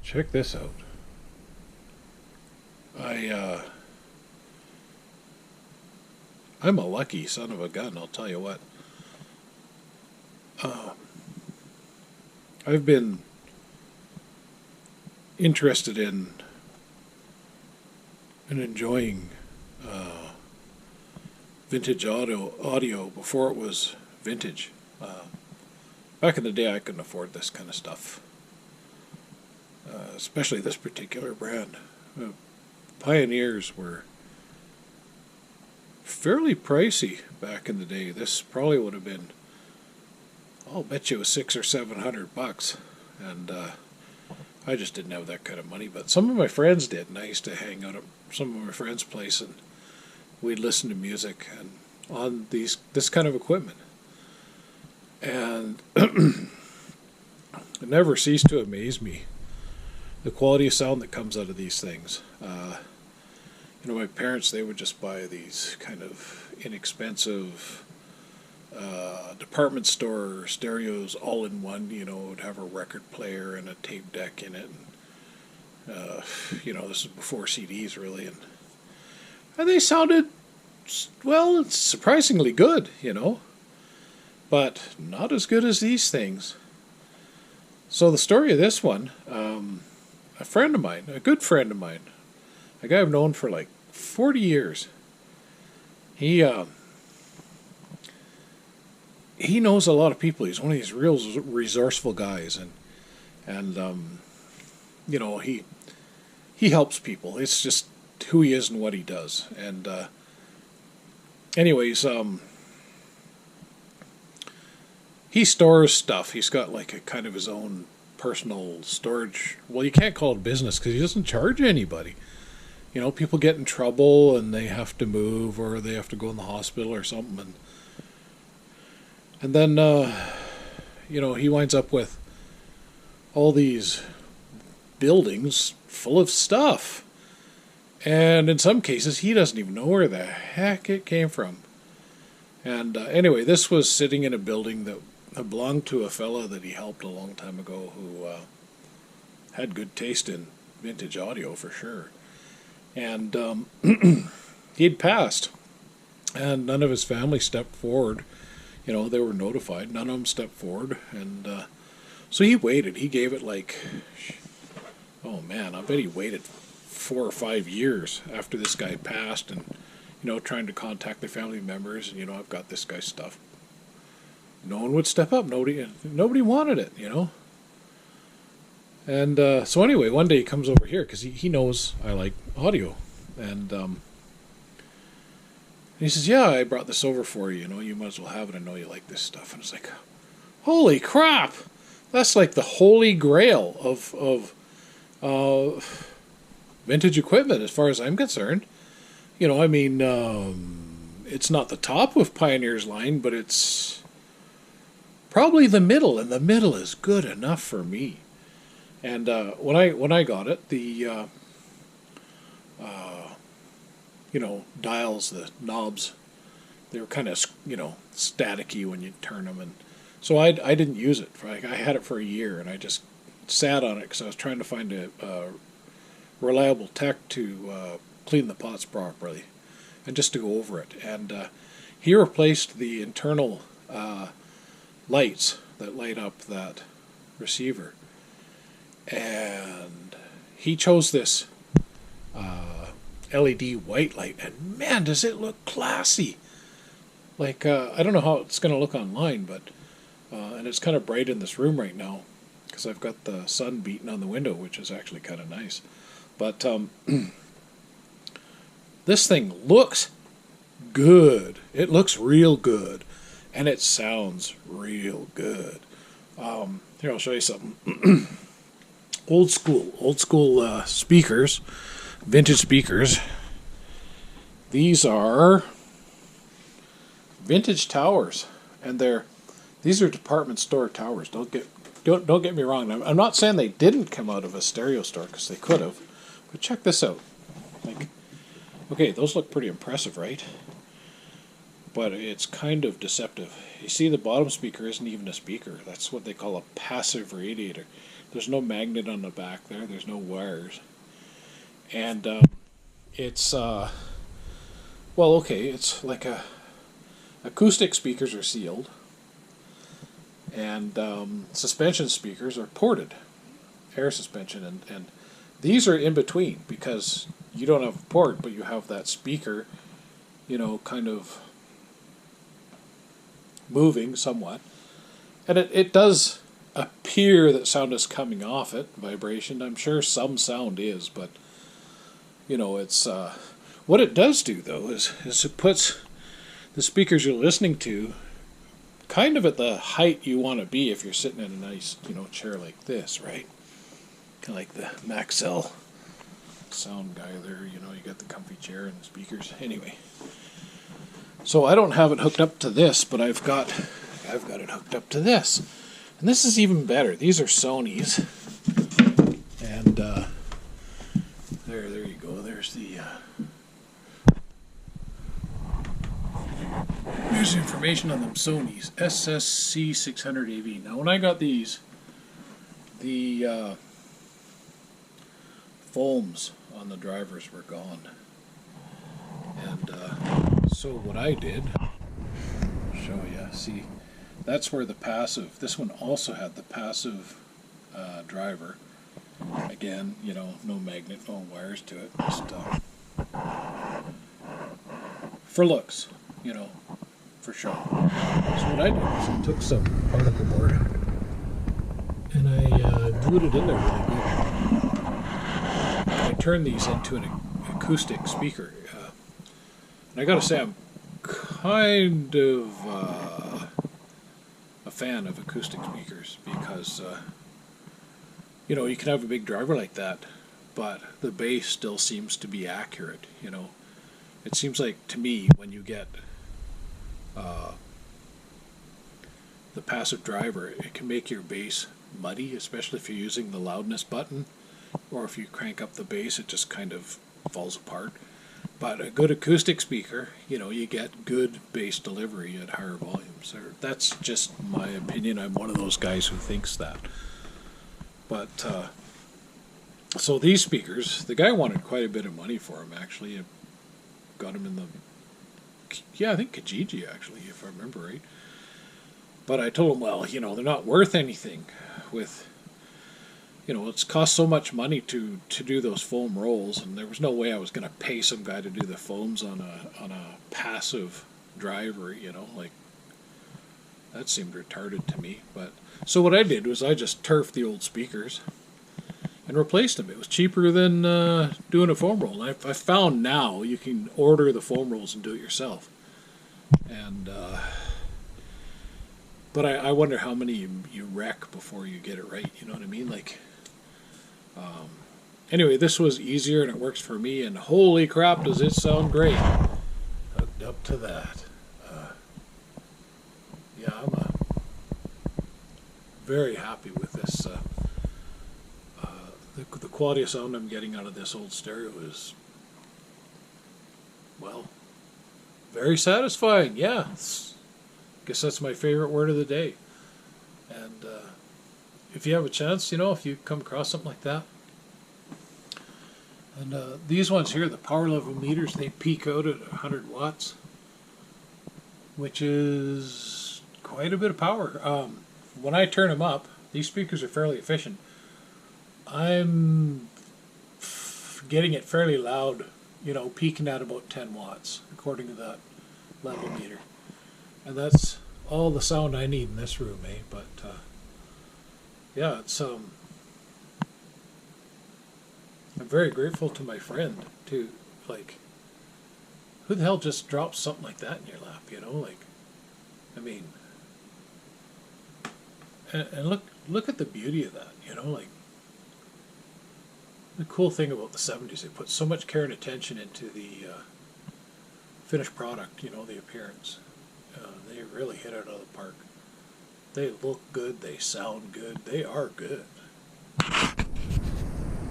Check this out. I I'm a lucky son of a gun, I'll tell you what. Uh, I've been interested in and enjoying uh, vintage audio before it was vintage. Back in the day, I couldn't afford this kind of stuff, especially this particular brand. Pioneers were fairly pricey back in the day. This probably would have been, I'll bet you, it was $600 or $700, and I just didn't have that kind of money. But some of my friends did, and I used to hang out at some of my friends' place, and we'd listen to music and on this kind of equipment. And it never ceased to amaze me the quality of sound that comes out of these things. My parents, they would just buy these kind of inexpensive department store stereos all in one. Would have a record player and a tape deck in it. This is before CDs really, and they sounded, well, surprisingly good. But not as good as these things. So the story of this one, a friend of mine, a good friend of mine, a guy I've known for like 40 years, he knows a lot of people. He's one of these real resourceful guys, and he helps people. It's just who he is and what he does. And anyways, he stores stuff. He's got like a kind of his own personal storage. Well, you can't call it business because he doesn't charge anybody. People get in trouble and they have to move or they have to go in the hospital or something, and then he winds up with all these buildings full of stuff, and in some cases he doesn't even know where the heck it came from. And anyway, this was sitting in a building that belonged to a fella that he helped a long time ago who had good taste in vintage audio for sure. And he'd passed, and none of his family stepped forward. They were notified. None of them stepped forward, and so he waited. He gave it like, oh man, I bet he waited 4 or 5 years after this guy passed, and trying to contact the family members, and I've got this guy's stuff. No one would step up. Nobody wanted it. And so anyway, one day he comes over here because he knows I like audio, and he says, "Yeah, I brought this over for you. You might as well have it. I know you like this stuff." And it's like, holy crap! That's like the holy grail of vintage equipment, as far as I'm concerned. It's not the top of Pioneer's line, but it's probably the middle, and the middle is good enough for me. And when I got it, the dials, the knobs, they were kind of staticky when you turn them, and so I didn't use it. I had it for a year, and I just sat on it because I was trying to find a reliable tech to clean the pots properly, and just to go over it. And he replaced the internal lights that light up that receiver, and he chose this LED white light, and man, does it look classy! Like I don't know how it's going to look online, but and it's kind of bright in this room right now because I've got the sun beating on the window, which is actually kind of nice. But this thing looks good. It looks real good, and it sounds real good. Here, I'll show you something. Old school speakers, vintage speakers. These are vintage towers, and these are department store towers. Don't get me wrong. I'm not saying they didn't come out of a stereo store, because they could have, but check this out. Okay, those look pretty impressive, right? But it's kind of deceptive. You see, the bottom speaker isn't even a speaker. That's what they call a passive radiator. There's no magnet on the back there. There's no wires. And it's, well, okay, it's like acoustic speakers are sealed. And suspension speakers are ported, air suspension. And these are in between because you don't have a port, but you have that speaker, kind of moving somewhat. And it does appear that sound is coming off it, vibration. I'm sure some sound is, but, it's... what it does do, though, is it puts the speakers you're listening to kind of at the height you want to be if you're sitting in a nice, chair like this, right? Kind of like the Maxell sound guy there, you got the comfy chair and the speakers. Anyway, so I don't have it hooked up to this, but I've got it hooked up to this, and this is even better. These are Sony's, and there you go. There's the here's the information on them. Sony's SSC 600 AV. Now, when I got these, the foams on the drivers were gone, and so what I did, I'll show you. See, that's where the passive. This one also had the passive driver. Again, no magnet, no wires to it. Just for looks, for show. So what I did was I took some particle board and I glued it in there really good. I turned these into an acoustic speaker. And I gotta say, I'm kind of a fan of acoustic speakers because, you can have a big driver like that, but the bass still seems to be accurate, It seems like, to me, when you get the passive driver, it can make your bass muddy, especially if you're using the loudness button, or if you crank up the bass, it just kind of falls apart. But a good acoustic speaker, you get good bass delivery at higher volumes. That's just my opinion. I'm one of those guys who thinks that. But, so these speakers, the guy wanted quite a bit of money for them, actually. I got them in I think Kijiji, actually, if I remember right. But I told him, well, they're not worth anything with, it's cost so much money to do those foam rolls, and there was no way I was going to pay some guy to do the foams on a passive driver, like, that seemed retarded to me. But so what I did was I just turfed the old speakers and replaced them. It was cheaper than doing a foam roll. And I found now you can order the foam rolls and do it yourself. And but I wonder how many you wreck before you get it right. You know what I mean? Like, anyway, this was easier and it works for me. And holy crap, does it sound great! Hooked up to that. Yeah, I'm very happy with this. The quality of sound I'm getting out of this old stereo is, well, very satisfying. Yeah, guess that's my favorite word of the day. And if you have a chance, if you come across something like that. And these ones here, the power level meters, they peak out at 100 watts, which is quite a bit of power. When I turn them up, these speakers are fairly efficient. I'm getting it fairly loud, peaking at about 10 watts, according to that level meter. And that's all the sound I need in this room, eh? But, yeah, it's, I'm very grateful to my friend, too. Like, who the hell just drops something like that in your lap, Like, I mean, and look at the beauty of that, Like, the cool thing about the 70s, they put so much care and attention into the finished product, the appearance. They really hit it out of the park. They look good, they sound good, they are good.